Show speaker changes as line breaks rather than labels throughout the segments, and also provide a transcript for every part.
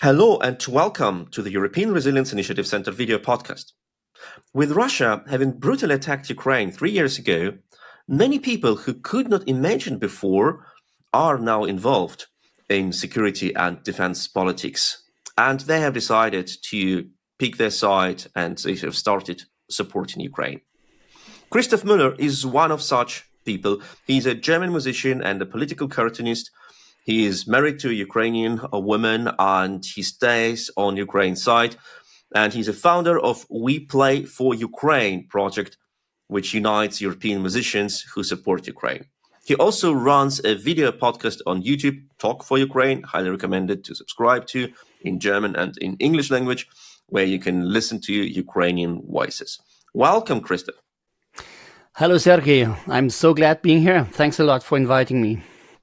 Hello and welcome to the European Resilience Initiative Center video podcast. With Russia having brutally attacked Ukraine 3 years ago, many people who could not imagine before are now involved in security and defense politics. And they have decided to pick their side and they have started supporting Ukraine. Christoph Müller is one of such people. He's a German musician and a political cartoonist. He is married to a Ukrainian woman and he stays on Ukraine's side. And he's a founder of We Play for Ukraine project, which unites European musicians who support Ukraine. He also runs a video podcast on YouTube, Talk for Ukraine, highly recommended to subscribe to in German and in English language, where you can listen to Ukrainian voices. Welcome, Christoph.
Hello, Sergey. I'm so glad being here. Thanks a lot for inviting me.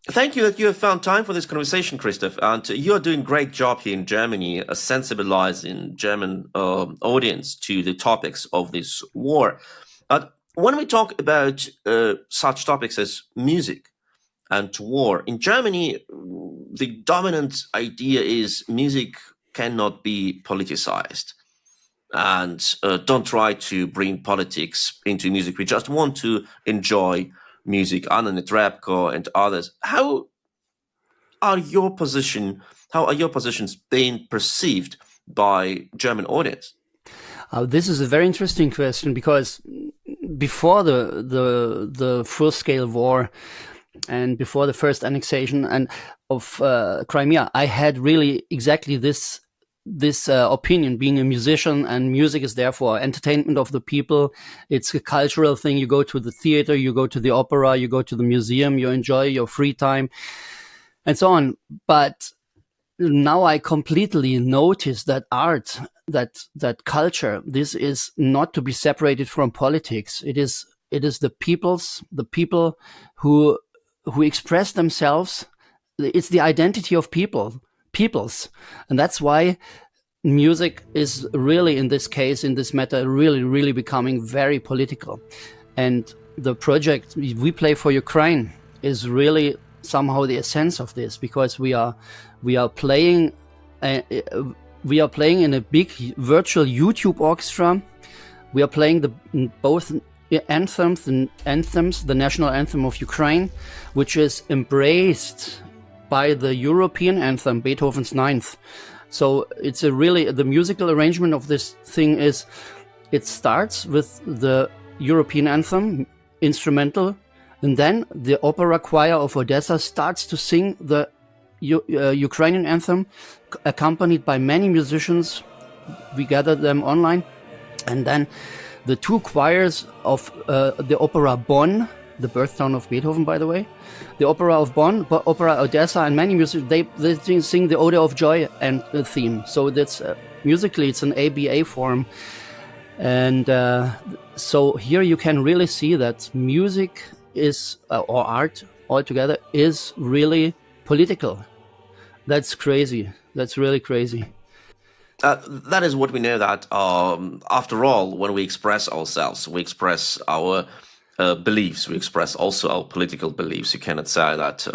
Thank you that you have found time for this conversation, Christoph. And you are doing a great job here in Germany, sensibilizing German audience to the topics of this war. But when we talk about such topics as music and war, in Germany, the dominant idea is music cannot be politicized. And don't try to bring politics into music. We just want to enjoy music, Anna Netrebko and others. How are your positions being perceived by German audience?
This is a very interesting question because before the full-scale war and before the first annexation of Crimea, I had really exactly this opinion, being a musician, and music is therefore entertainment of the people. It's a cultural thing. You go to the theater, you go to the opera, you go to the museum, you enjoy your free time and so on. But now I completely notice that art, that culture, this is not to be separated from politics. It is the people who express themselves. It's the identity of peoples. And that's why music is really, in this case, in this matter, really becoming very political. And the project We Play for Ukraine is really somehow the essence of this, because we are playing in a big virtual YouTube orchestra. We are playing both anthems, the national anthem of Ukraine, which is embraced by the European anthem, Beethoven's Ninth. So it's the musical arrangement of this thing is, it starts with the European anthem, instrumental, and then the opera choir of Odessa starts to sing the Ukrainian anthem, accompanied by many musicians. We gathered them online. And then the two choirs of the opera Bonn, the birthtown of Beethoven, by the way, the opera of Bonn, opera Odessa, and many musicians, they sing the Ode of Joy and the theme. So that's musically, it's an ABA form. And so here you can really see that music is, or art altogether, is really political. That's crazy. That's really crazy.
That is what we know, that after all, when we express ourselves, we express our beliefs, we express also our political beliefs. You cannot say that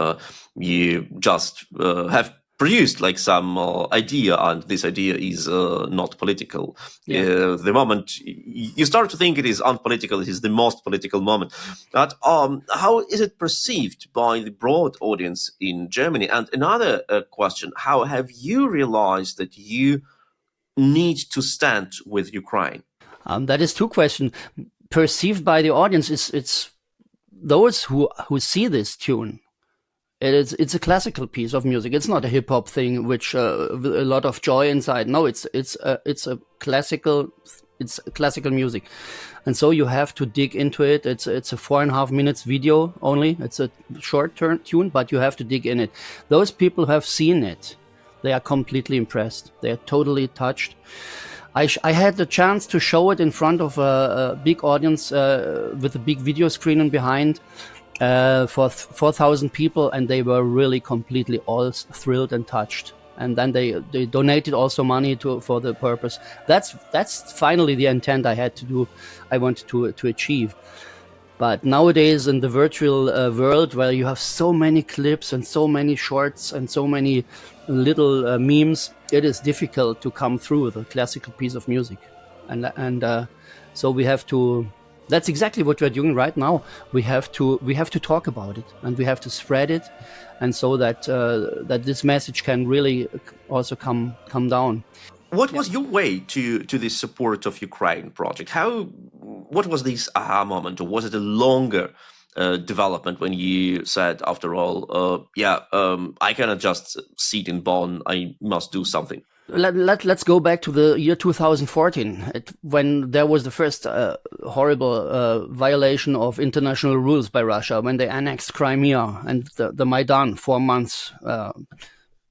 you just have produced like some idea and this idea is not political.
Yeah.
The moment you start to think it is unpolitical, it is the most political moment. But how is it perceived by the broad audience in Germany? And another question, how have you realized that you need to stand with Ukraine?
That is two questions. Perceived by the audience, it's those who see this tune. It's a classical piece of music. It's not a hip hop thing which with a lot of joy inside. No, it's a classical music, and so you have to dig into it. It's a 4.5 minutes video only. It's a short tune, but you have to dig in it. Those people who have seen it, they are completely impressed. They are totally touched. I had the chance to show it in front of a big audience with a big video screen in behind for 4,000 people, and they were really completely all thrilled and touched. And then they donated also money for the purpose. That's finally the intent I wanted to achieve. But nowadays in the virtual world, where you have so many clips and so many shorts and so many little memes, it is difficult to come through the classical piece of music. And so we have to, that's exactly what we're doing right now. We have to talk about it, and we have to spread it, and so that that this message can really also come down.
What was your way to this support of Ukraine project? What was this aha moment, or was it a longer development when you said, after all, I cannot just sit in Bonn, I must do something?
Let's go back to the year 2014, when there was the first horrible violation of international rules by Russia, when they annexed Crimea and the Maidan 4 months.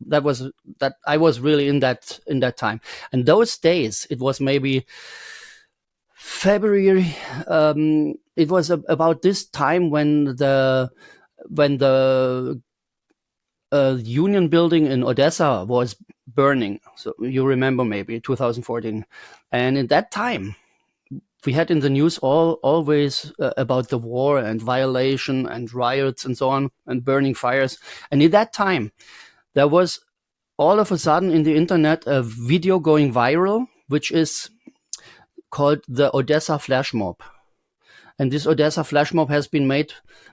That I was really in that time, and those days it was maybe February. It was about this time when the Union building in Odessa was burning. So you remember maybe 2014, and in that time we had in the news always about the war and violation and riots and so on and burning fires. And in that time there was all of a sudden in the internet a video going viral, which is called the Odessa Flash Mob. And this Odessa Flash Mob has been made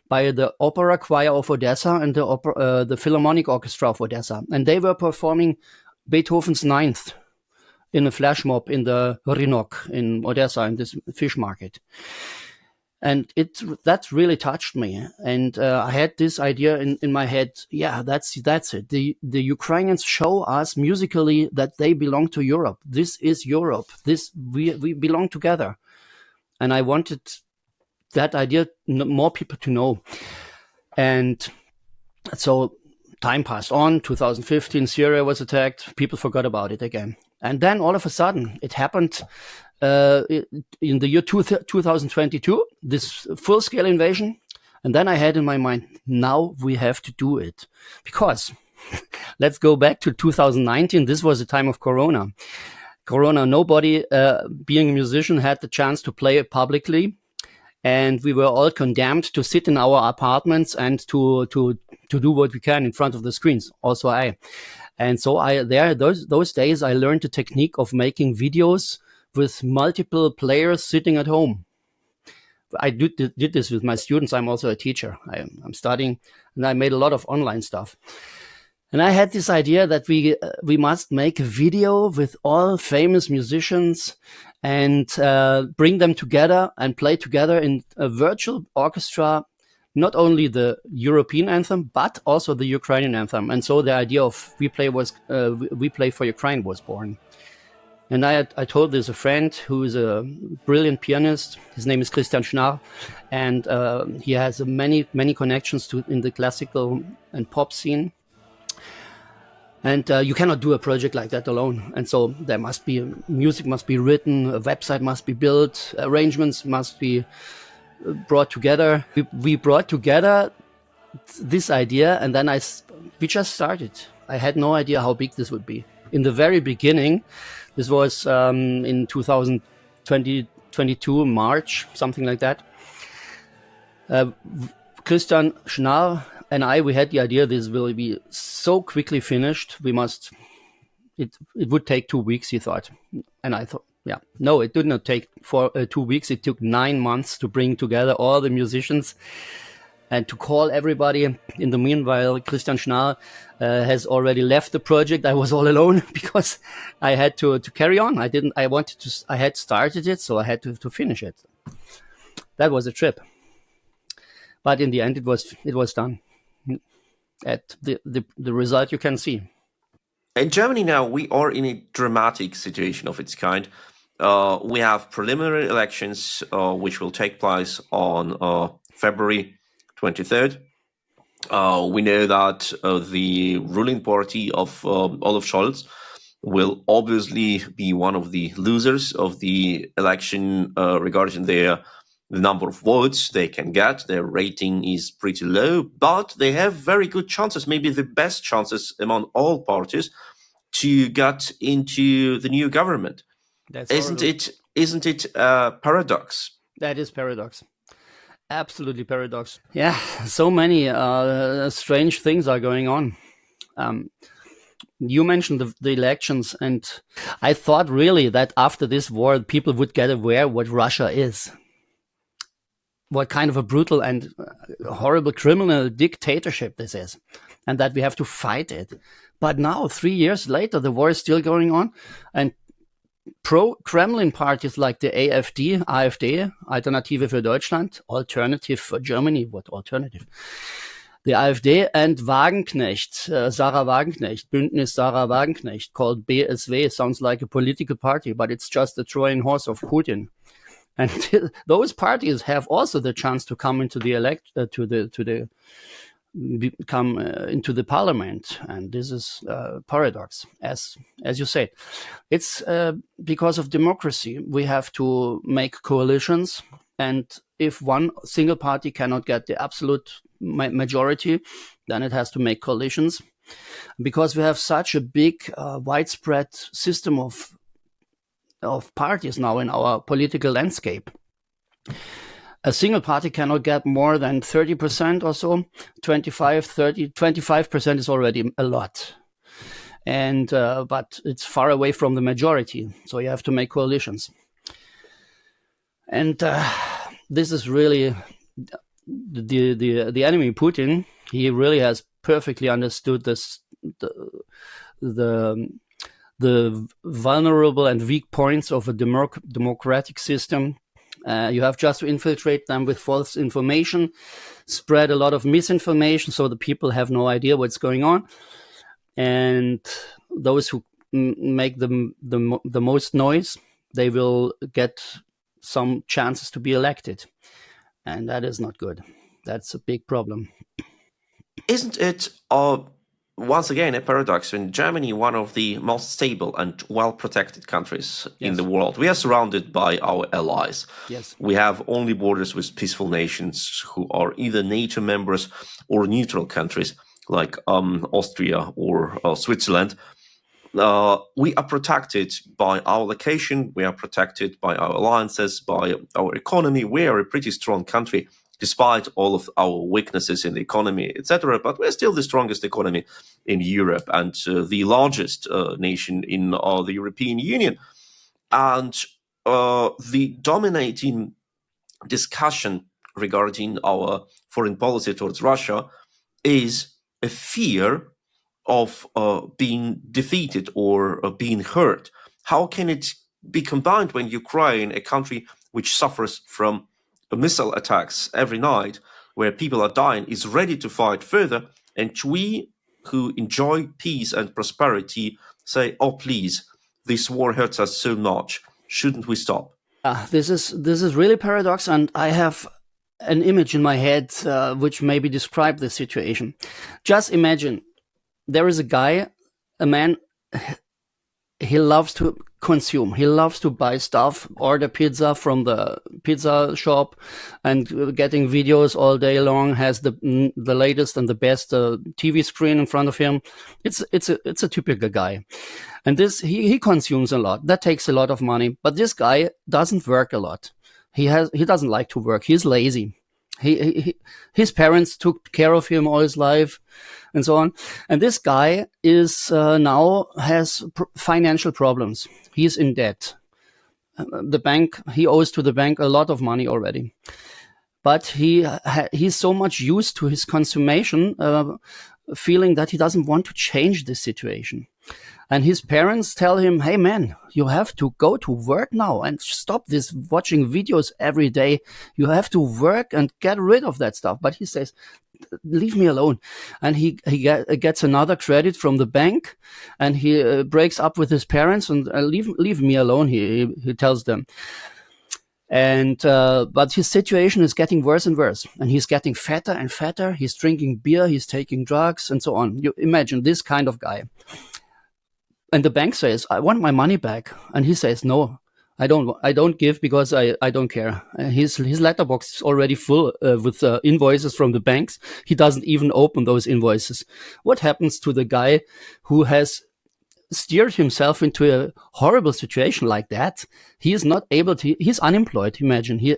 by the Opera Choir of Odessa and the Philharmonic Orchestra of Odessa. And they were performing Beethoven's Ninth in a flash mob in the Rynok in Odessa, in this fish market. And that really touched me. And I had this idea in my head. Yeah, that's it. The Ukrainians show us musically that they belong to Europe. This is Europe. We belong together. And I wanted that idea more people to know. And so time passed on. 2015, Syria was attacked. People forgot about it again. And then all of a sudden it happened in the year 2022, this full-scale invasion. And then I had in my mind, now we have to do it. Because let's go back to 2019. This was the time of Corona. Nobody, being a musician, had the chance to play it publicly. And we were all condemned to sit in our apartments and to do what we can in front of the screens. Also I. And so those days I learned the technique of making videos with multiple players sitting at home. I did this with my students. I'm also a teacher. I'm studying, and I made a lot of online stuff. And I had this idea that we must make a video with all famous musicians and bring them together and play together in a virtual orchestra, not only the European anthem, but also the Ukrainian anthem. And so the idea of We Play for Ukraine was born. And I told this a friend who is a brilliant pianist. His name is Christian Schnarr, and he has many connections in the classical and pop scene. And you cannot do a project like that alone. And so there must be music must be written, a website must be built, arrangements must be brought together. We brought together this idea, and then we just started. I had no idea how big this would be. In the very beginning, this was in 2022, March, something like that. Christian Schnarr and we had the idea this will be so quickly finished. It would take 2 weeks, he thought. And I thought, yeah, no, it did not take 2 weeks. It took 9 months to bring together all the musicians and to call everybody. In the meanwhile, Christian Schnarr has already left the project. I was all alone because I had to carry on. I had started it, so I had to finish it. That was a trip. But in the end, it was done. At the result you can see.
In Germany now, we are in a dramatic situation of its kind. We have preliminary elections, which will take place on February 23rd. We know that the ruling party of Olaf Scholz will obviously be one of the losers of the election regarding the number of votes they can get. Their rating is pretty low, but they have very good chances, maybe the best chances among all parties, to get into the new government. Isn't it a paradox?
That is paradox. Absolutely paradox. Yeah, so many strange things are going on. You mentioned the elections, and I thought really that after this war, people would get aware what Russia is. What kind of a brutal and horrible criminal dictatorship this is, and that we have to fight it. But now, 3 years later, the war is still going on, and pro-Kremlin parties like the AfD, Alternative für Deutschland, Alternative for Germany, what alternative? The AfD and Wagenknecht, Sarah Wagenknecht, Bündnis Sarah Wagenknecht, called BSW, sounds like a political party, but it's just a Trojan horse of Putin. And those parties have also the chance to come into the into the parliament, and this is a paradox, as you say. It's because of democracy. We have to make coalitions, and if one single party cannot get the absolute majority, then it has to make coalitions. Because we have such a big, widespread system of parties now in our political landscape. A single party cannot get more than 30% or so. 25% is already a lot. And but it's far away from the majority, so you have to make coalitions. And this is really the enemy, Putin. He really has perfectly understood this, the vulnerable and weak points of a democratic system. You have just to infiltrate them with false information, spread a lot of misinformation so the people have no idea what's going on. And those who make the most noise, they will get some chances to be elected. And that is not good. That's a big problem.
Isn't it once again a paradox? In Germany, one of the most stable and well-protected countries in the world, we are surrounded by our allies.
Yes.
We have only borders with peaceful nations who are either NATO members or neutral countries like Austria or Switzerland. We are protected by our location, we are protected by our alliances, by our economy. We are a pretty strong country, despite all of our weaknesses in the economy, etc. But we're still the strongest economy in Europe and the largest nation in the European Union. And the dominating discussion regarding our foreign policy towards Russia is a fear of being defeated or being hurt. How can it be combined when Ukraine, a country which suffers from missile attacks every night, where people are dying, is ready to fight further, and we who enjoy peace and prosperity say, oh please, this war hurts us so much, shouldn't we stop?
This is really paradox, and I have an image in my head which maybe describe the situation. Just imagine there is a man, he loves to consume. He loves to buy stuff, order pizza from the pizza shop, and getting videos all day long. Has the latest and the best TV screen in front of him. It's a typical guy, and this he consumes a lot. That takes a lot of money. But this guy doesn't work a lot. He doesn't like to work. He's lazy. His parents took care of him all his life, and so on. And this guy is now has financial problems. He's in debt. He owes to the bank a lot of money already. But he's so much used to his consummation, feeling that he doesn't want to change this situation. And his parents tell him, hey man, you have to go to work now and stop this watching videos every day. You have to work and get rid of that stuff. But he says, leave me alone. And he gets another credit from the bank, and he breaks up with his parents and leave me alone, he tells them. And but his situation is getting worse and worse, and he's getting fatter and fatter. He's drinking beer, he's taking drugs, and so on. You imagine this kind of guy. And the bank says, I want my money back. And he says, no, I don't give because I don't care. His letterbox is already full with invoices from the banks. He doesn't even open those invoices. What happens to the guy who has steered himself into a horrible situation like that. He is not able to. He's unemployed. Imagine he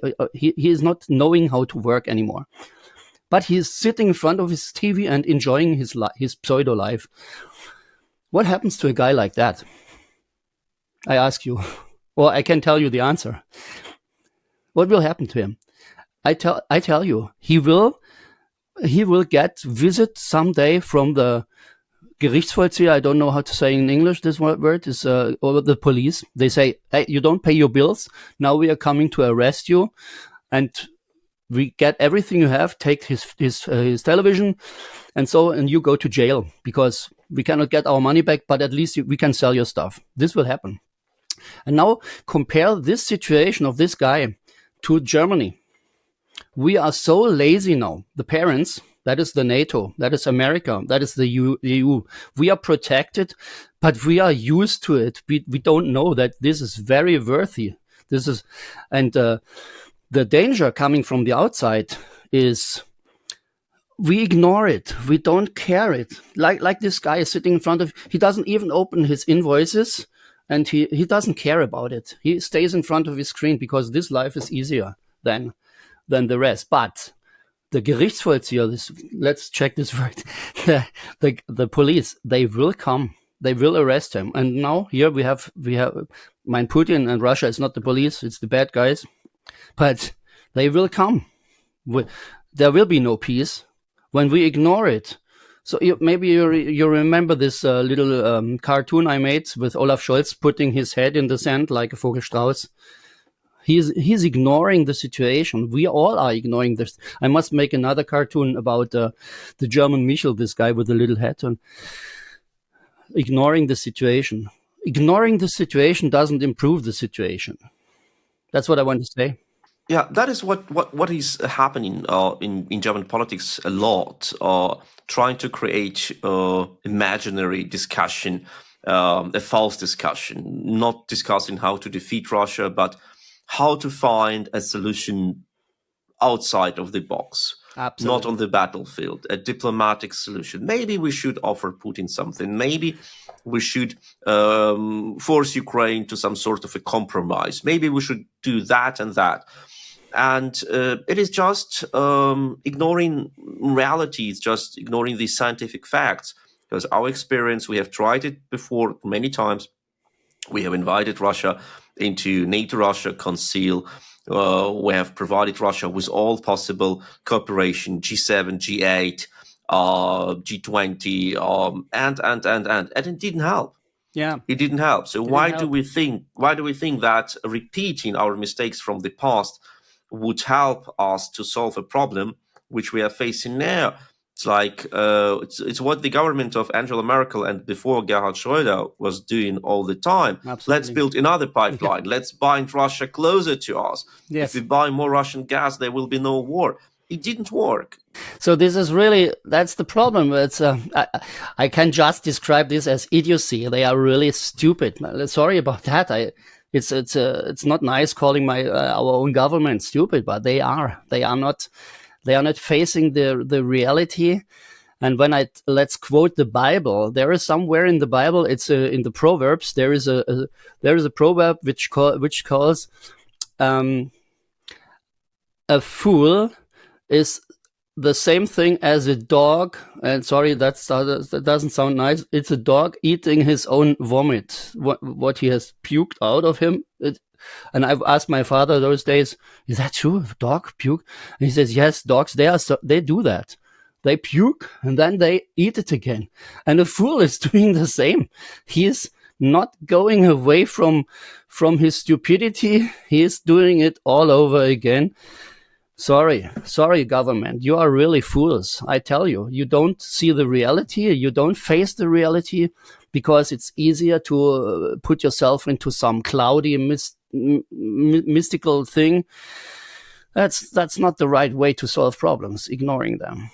is not knowing how to work anymore. But he is sitting in front of his TV and enjoying his pseudo life. What happens to a guy like that? I ask you. Well, I can tell you the answer. What will happen to him? I tell you, he will get visit someday from the Gerichtsvollzieher. I don't know how to say in English this word is, or the police. They say, hey, you don't pay your bills. Now we are coming to arrest you, and we get everything you have. Take his television, and you go to jail because we cannot get our money back. But at least we can sell your stuff. This will happen. And now compare this situation of this guy to Germany. We are so lazy now. The parents, that is the NATO, that is America, that is the EU. We are protected, but we are used to it. We don't know that this is very worthy. The danger coming from the outside is we ignore it. We don't care it. Like this guy is sitting in front of, he doesn't even open his invoices. And he doesn't care about it. He stays in front of his screen because this life is easier than the rest. But the Gerichtsvollzieher, let's check this word, the police, they will come. They will arrest him. And now here we have Putin and Russia is not the police, it's the bad guys. But they will come. There will be no peace when we ignore it. So maybe you remember this little cartoon I made with Olaf Scholz putting his head in the sand like a Vogelstrauß. He's ignoring the situation. We all are ignoring this. I must make another cartoon about the German Michel, this guy with the little hat on. Ignoring the situation. Ignoring the situation doesn't improve the situation. That's what I want to say.
Yeah, that is what is happening in German politics a lot. Trying to create imaginary discussion, a false discussion, not discussing how to defeat Russia, but how to find a solution outside of the box. Absolutely. Not on the battlefield, a diplomatic solution. Maybe we should offer Putin something. Maybe we should force Ukraine to some sort of a compromise. Maybe we should do that and that. And it is just ignoring reality. It's just ignoring the scientific facts. Because our experience, we have tried it before many times. We have invited Russia into NATO-Russia Council. We have provided Russia with all possible cooperation, G7, G8, G20, and it didn't help. Yeah, it didn't help. So why do we think that repeating our mistakes from the past would help us to solve a problem which we are facing now? It's like it's what the government of Angela Merkel and before Gerhard Schröder was doing all the time. Absolutely. Let's build another pipeline. Yeah. Let's bind Russia closer to us. Yes. If we buy more Russian gas, there will be no war. It didn't work.
So this is really, that's the problem. It's I can just describe this as idiocy. They are really stupid. Sorry about that. It's not nice calling our own government stupid, but they are. They are not facing the reality. And when let's quote the Bible, there is somewhere in the Bible, it's in the Proverbs, there is a proverb which calls a fool is the same thing as a dog. And sorry, that doesn't sound nice. It's a dog eating his own vomit, what he has puked out of him. And I've asked my father those days, is that true? Dog puke? And he says, yes, dogs, they do that. They puke and then they eat it again. And a fool is doing the same. He is not going away from his stupidity. He is doing it all over again. Sorry, government. You are really fools. I tell you, you don't see the reality. You don't face the reality because it's easier to put yourself into some cloudy, mystical thing. That's not the right way to solve problems, ignoring them.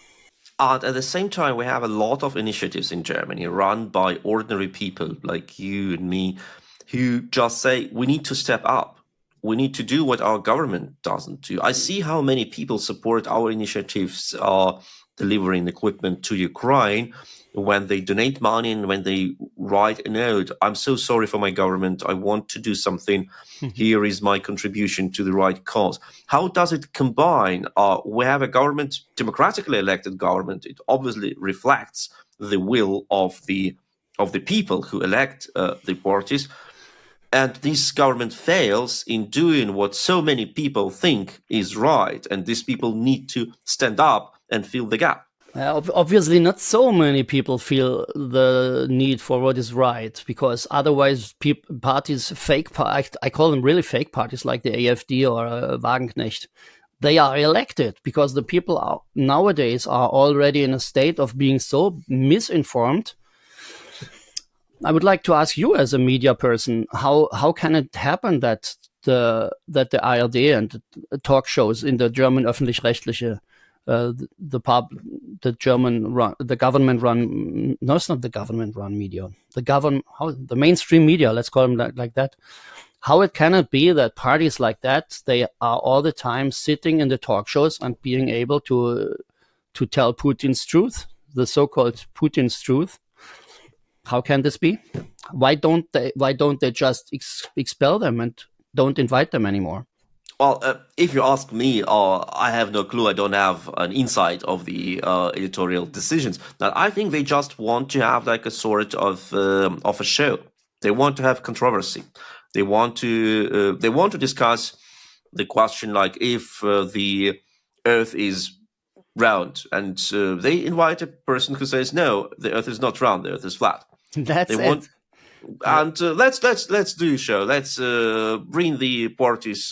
And at the same time, we have a lot of initiatives in Germany run by ordinary people like you and me who just say, we need to step up. we need to do what our government doesn't do. I see how many people support our initiatives delivering equipment to Ukraine when they donate money and when they write a note. I'm so sorry for my government. I want to do something. Here is my contribution to the right cause. How does it combine? We have a government, democratically elected government. It obviously reflects the will of the people who elect the parties. And this government fails in doing what so many people think is right. And these people need to stand up and fill the gap.
Obviously, not so many people feel the need for what is right, because otherwise, parties, I call them really fake parties, like the AfD or Wagenknecht, they are elected because the people nowadays are already in a state of being so misinformed. I would like to ask you, as a media person, how can it happen that the ARD and the talk shows in the German öffentlich-rechtliche, the government run, no, it's not the government run media, the mainstream media, let's call them like that. How it cannot be that parties like that, they are all the time sitting in the talk shows and being able to tell Putin's truth, the so-called Putin's truth. How can this be? Why don't they just expel them and don't invite them anymore?
Well, if you ask me, I have no clue. I don't have an insight of the editorial decisions. Now, I think they just want to have like a sort of a show. They want to have controversy. They want to discuss the question like if the Earth is round, and they invite a person who says no, the Earth is not round, the Earth is flat.
That's it.
And let's do a show. Let's bring the parties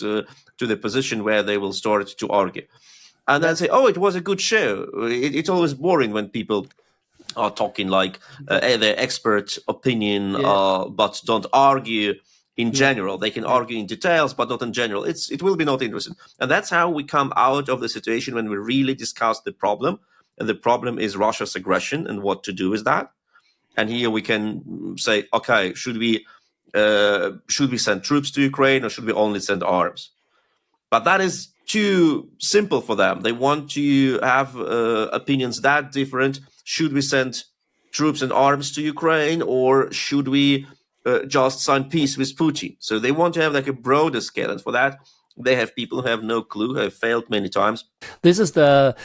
to the position where they will start to argue, and then say, "Oh, it was a good show." It's always boring when people are talking like their expert opinion, but don't argue in general. They can argue in details, but not in general. It will be not interesting, and that's how we come out of the situation when we really discuss the problem. And the problem is Russia's aggression and what to do with that. And here we can say, okay, should we send troops to Ukraine, or should we only send arms? But that is too simple for them. They want to have opinions that different. Should we send troops and arms to Ukraine, or should we just sign peace with Putin? So they want to have like a broader scale, and for that they have people who have no clue, who have failed many times.
This is the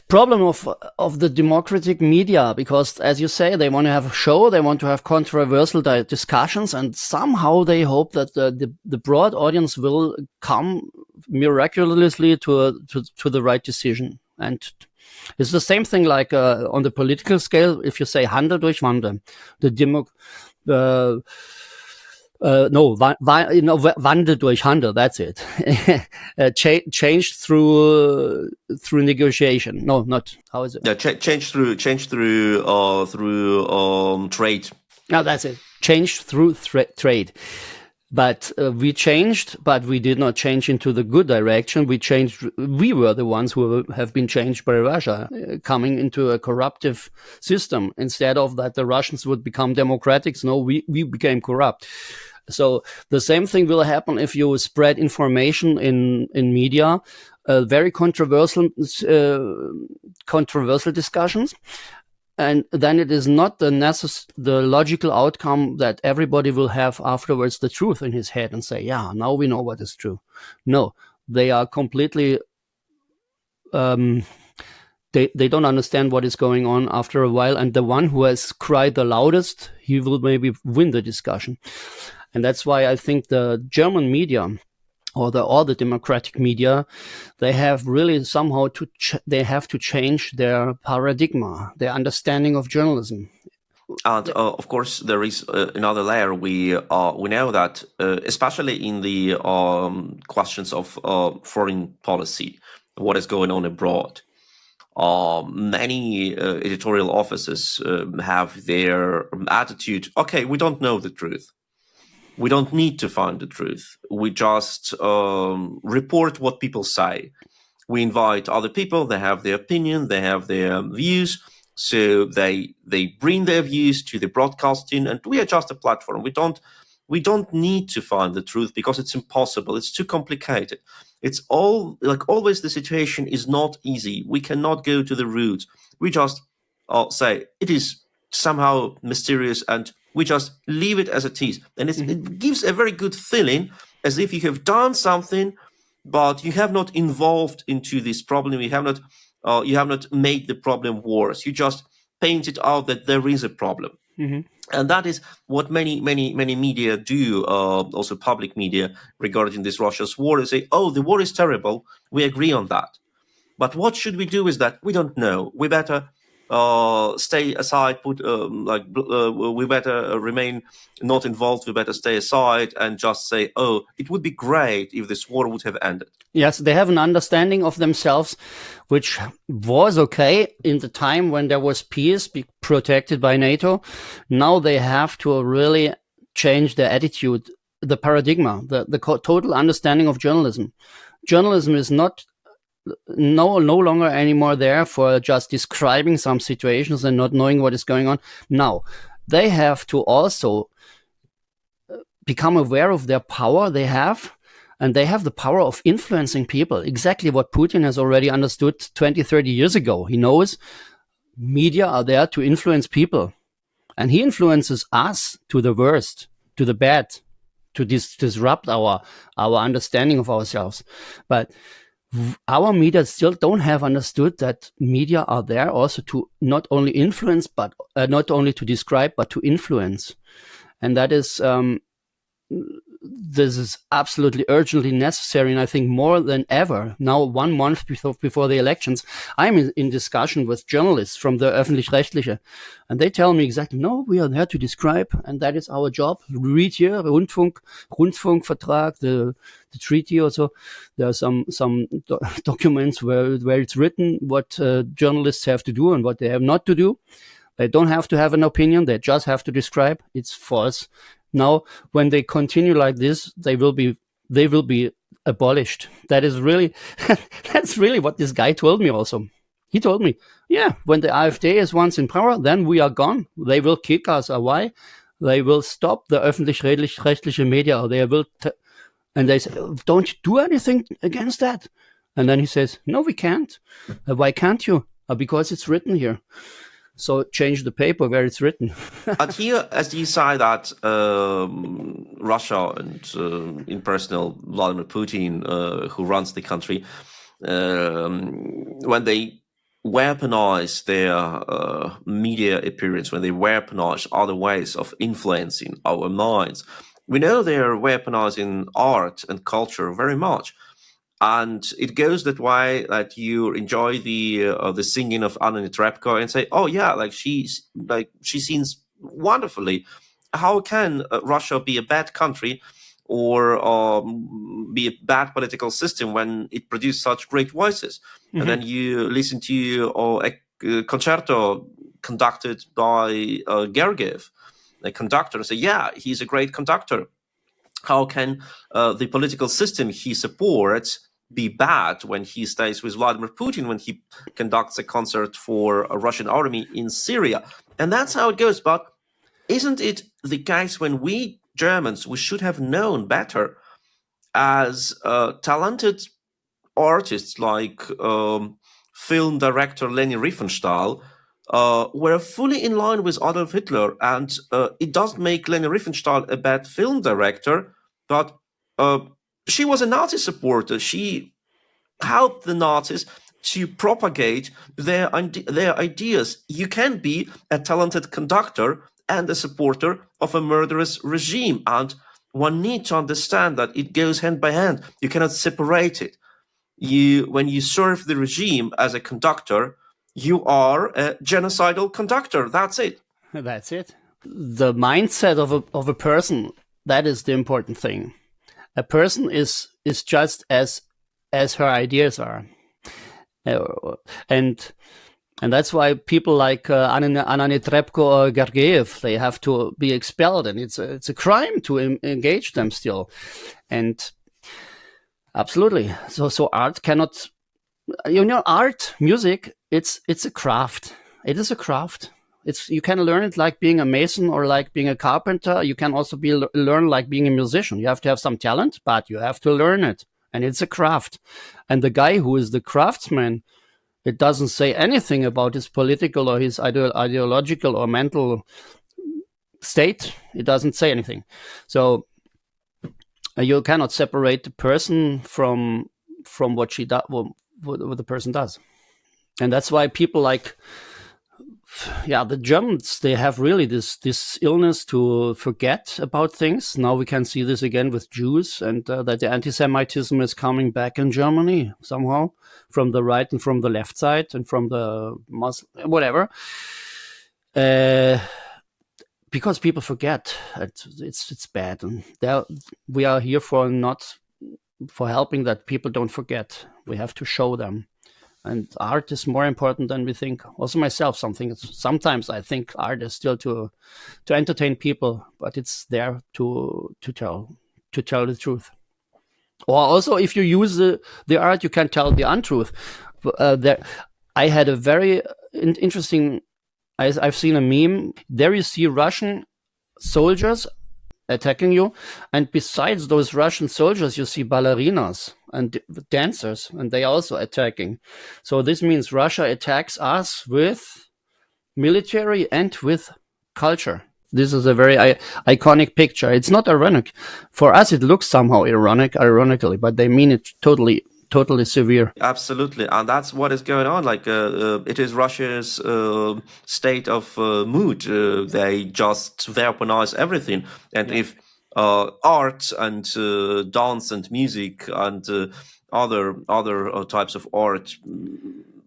problem of the democratic media, because, as you say, they want to have a show, they want to have controversial discussions, and somehow they hope that the broad audience will come miraculously to the right decision. And it's the same thing like on the political scale. If you say Handel durch Wandel, Wandel durch Handel. That's it. Change through negotiation. No, not how is it?
Yeah, change through trade.
No, that's it. Change through trade. But we changed, but we did not change into the good direction. We were the ones who have been changed by Russia, coming into a corruptive system. Instead of that, the Russians would become democratic. No, we became corrupt. So the same thing will happen if you spread information in media, very controversial discussions. And then it is not the logical outcome that everybody will have afterwards the truth in his head and say, yeah, now we know what is true. No, they are completely, they don't understand what is going on after a while. And the one who has cried the loudest, he will maybe win the discussion. And that's why I think the German media, or the democratic media, they have really somehow they have to change their paradigm, their understanding of journalism.
And of course, there is another layer. We know that, especially in the questions of foreign policy, what is going on abroad, many editorial offices have their attitude, okay, we don't know the truth. We don't need to find the truth. We just report what people say. We invite other people. They have their opinion. They have their views. So they bring their views to the broadcasting, and we are just a platform. We don't We don't need to find the truth because it's impossible. It's too complicated. It's all like always. The situation is not easy. We cannot go to the root. We just say it is somehow mysterious, and we just leave it as it is. And it gives a very good feeling, as if you have done something, but you have not involved into this problem. You have not made the problem worse. You just painted out that there is a problem. And that is what many media do, also public media, regarding this Russia's war. They say, oh, the war is terrible. We agree on that. But what should we do with that? We don't know. We better stay aside, we better remain not involved. We better stay aside and just say, oh, it would be great if this war would have ended.
Yes, they have an understanding of themselves, which was okay in the time when there was peace, protected by NATO. Now they have to really change their attitude, the paradigm, the total understanding of journalism. Journalism is no longer anymore there for just describing some situations and not knowing what is going on. Now, they have to also become aware of their power they have, and they have the power of influencing people. Exactly what Putin has already understood 20, 30 years ago. He knows media are there to influence people, and he influences us to the worst, to the bad, to disrupt our understanding of ourselves. But our media still don't have understood that media are there also to not only influence, but not only to describe, but to influence. And that is, this is absolutely urgently necessary. And I think more than ever now, 1 month before the elections, I'm in discussion with journalists from the Öffentlich-Rechtliche, and they tell me exactly, no, we are there to describe, and that is our job. Read here, Rundfunkvertrag, the treaty also. There are some documents where it's written what journalists have to do and what they have not to do. They don't have to have an opinion. They just have to describe. It's false. Now, when they continue like this, they will be abolished. That is really, that's really what this guy told me also. He told me, yeah, when the AfD is once in power, then we are gone. They will kick us away. They will stop the öffentlich-rechtliche media. They will, and they say, don't you do anything against that? And then he says, no, we can't. Why can't you? Because it's written here. So change the paper where it's written.
And here, as you say that Russia and in personal Vladimir Putin, who runs the country, when they weaponize their media appearance, when they weaponize other ways of influencing our minds, we know they are weaponizing art and culture very much. And it goes that way that you enjoy the singing of Anna Netrebko and say, oh yeah, she sings wonderfully. How can Russia be a bad country or be a bad political system when it produces such great voices? Mm-hmm. And then you listen to a concerto conducted by Gerdes, a conductor, and say, yeah, he's a great conductor. How can the political system he supports be bad when he stays with Vladimir Putin, when he conducts a concert for a Russian army in Syria? And that's how it goes. But isn't it the case when we Germans, we should have known better, as talented artists like film director Leni Riefenstahl were fully in line with Adolf Hitler. And it doesn't make Leni Riefenstahl a bad film director, but she was a Nazi supporter. She helped the Nazis to propagate their ideas. You can be a talented conductor and a supporter of a murderous regime, and one needs to understand that it goes hand by hand. You cannot separate it. When you serve the regime as a conductor, you are a genocidal conductor. That's it.
That's it. The mindset of a person, that is the important thing. A person is just as her ideas are, and that's why people like Anna Netrebko or Gergiev, they have to be expelled, and it's a crime to engage them still. And absolutely, so art cannot, art, music, it's a craft. It is a craft. You can learn it like being a mason or like being a carpenter. You can also learn like being a musician. You have to have some talent, but you have to learn it, and it's a craft. And the guy who is the craftsman, it doesn't say anything about his political or his ideological or mental state. It doesn't say anything. So you cannot separate the person from what she does, what the person does. And that's why people like, the Germans, they have really this illness to forget about things. Now we can see this again with Jews, and that the anti-Semitism is coming back in Germany somehow, from the right and from the left side and from the Muslim, whatever. Because people forget. It's bad. And we are here for helping that people don't forget. We have to show them. And art is more important than we think. Also myself, sometimes I think art is still to entertain people, but it's there to tell the truth. Or also, if you use the art, you can tell the untruth. I had a very interesting. I've seen a meme. There you see Russian soldiers attacking you, and besides those Russian soldiers, you see ballerinas and dancers, and they are also attacking. So this means Russia attacks us with military and with culture. This is a very iconic picture. It's not ironic. For us, it looks somehow ironically, but they mean it totally severe.
Absolutely, and that's what is going on. Like it is Russia's state of mood. They just weaponize everything, and if art and dance and music and other types of art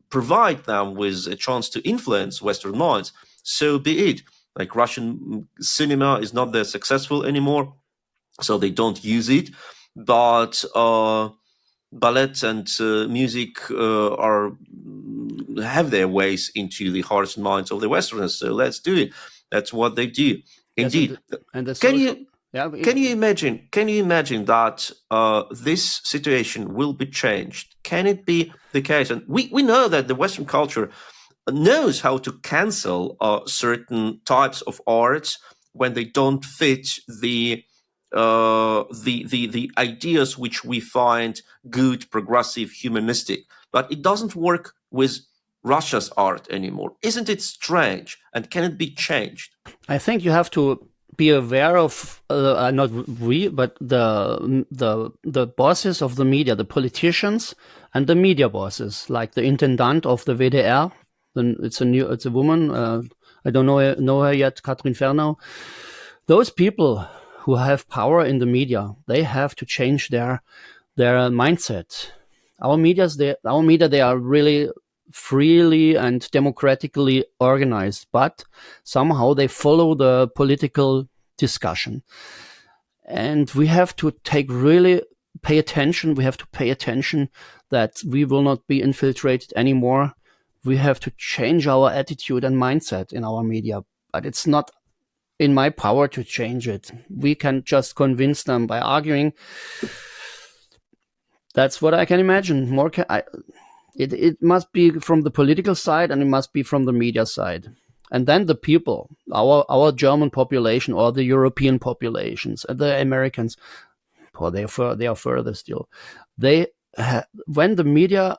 provide them with a chance to influence Western minds, so be it. Like Russian cinema is not that successful anymore, so they don't use it, but ballet and music have their ways into the hearts and minds of the Westerners. So let's do it. That's what they do. Indeed.
Yes,
can you imagine that this situation will be changed? Can it be the case? And we know that the Western culture knows how to cancel certain types of arts when they don't fit the ideas which we find good, progressive, humanistic. But it doesn't work with Russia's art anymore. Isn't it strange? And can it be changed?
I think you have to be aware of not we, but the bosses of the media, the politicians and the media bosses, like the intendant of the WDR. It's a woman. I don't know her yet, Katrin Fernau. Those people who have power in the media, they have to change their mindset. Our media, they are really freely and democratically organized, but somehow they follow the political discussion. And we have to pay attention. We have to pay attention that we will not be infiltrated anymore. We have to change our attitude and mindset in our media, but it's not in my power to change it. We can just convince them by arguing. That's what I can imagine. It must be from the political side, and it must be from the media side. And then the people, our German population or the European populations, the Americans, they are further still. When the media,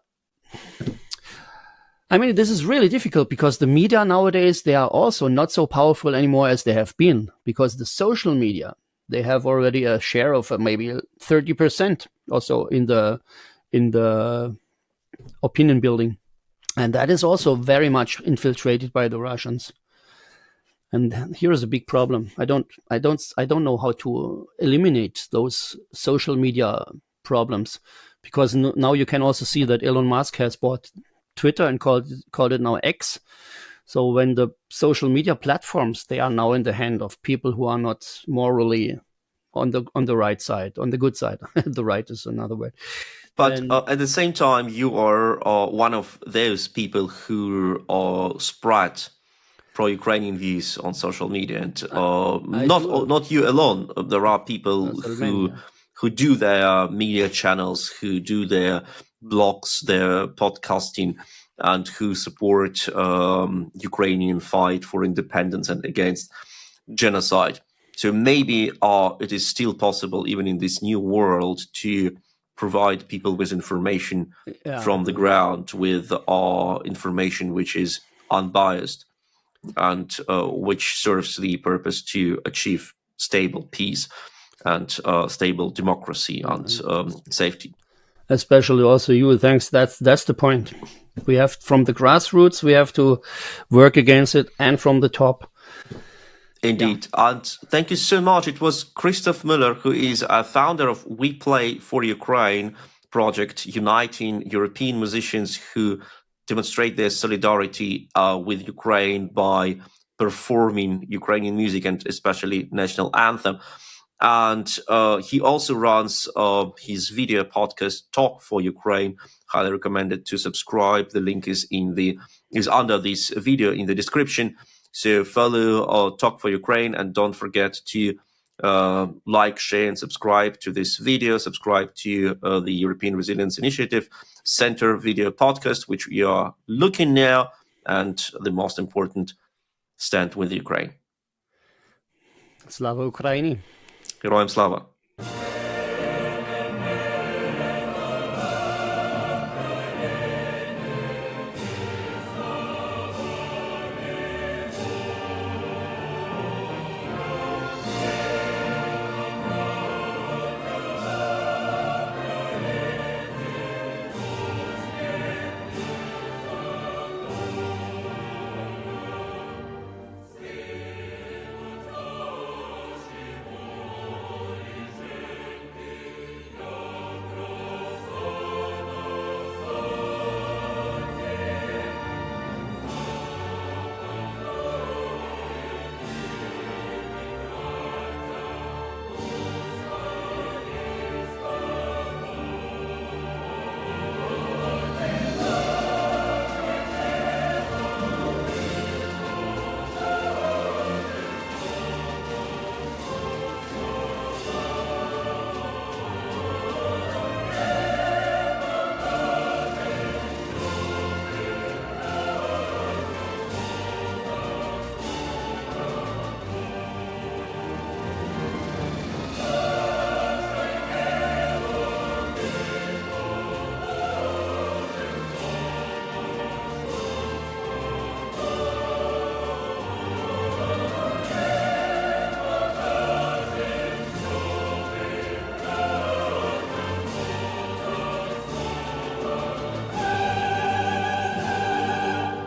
I mean, this is really difficult because the media nowadays, they are also not so powerful anymore as they have been, because the social media, they have already a share of maybe 30% also in the opinion building. And that is also very much infiltrated by the Russians. And here is a big problem. I don't know how to eliminate those social media problems, because now you can also see that Elon Musk has bought Twitter and called it now X. So when the social media platforms, they are now in the hand of people who are not morally on the right side, on the good side. The right is another word.
But at the same time, you are one of those people who spread pro-Ukrainian views on social media, and not you alone. There are people who do their media channels, who do their blogs, their podcasting, and who support Ukrainian fight for independence and against genocide. So maybe it is still possible, even in this new world, to provide people with information from the ground, with information which is unbiased and which serves the purpose to achieve stable peace and stable democracy and safety.
Especially also you, thanks. That's the point. We have from the grassroots, we have to work against it, and from the top.
Indeed. Yeah. And thank you so much. It was Christoph Müller, who is a founder of We Play for Ukraine project, uniting European musicians who demonstrate their solidarity with Ukraine by performing Ukrainian music and especially national anthem. And he also runs his video podcast, Talk for Ukraine. Highly recommended to subscribe. The link is under this video in the description. So follow Talk for Ukraine, and don't forget to like, share, and subscribe to this video. Subscribe to the European Resilience Initiative Center video podcast, which we are looking now, and the most important, stand with Ukraine.
Slava Ukraini.
Героям слава!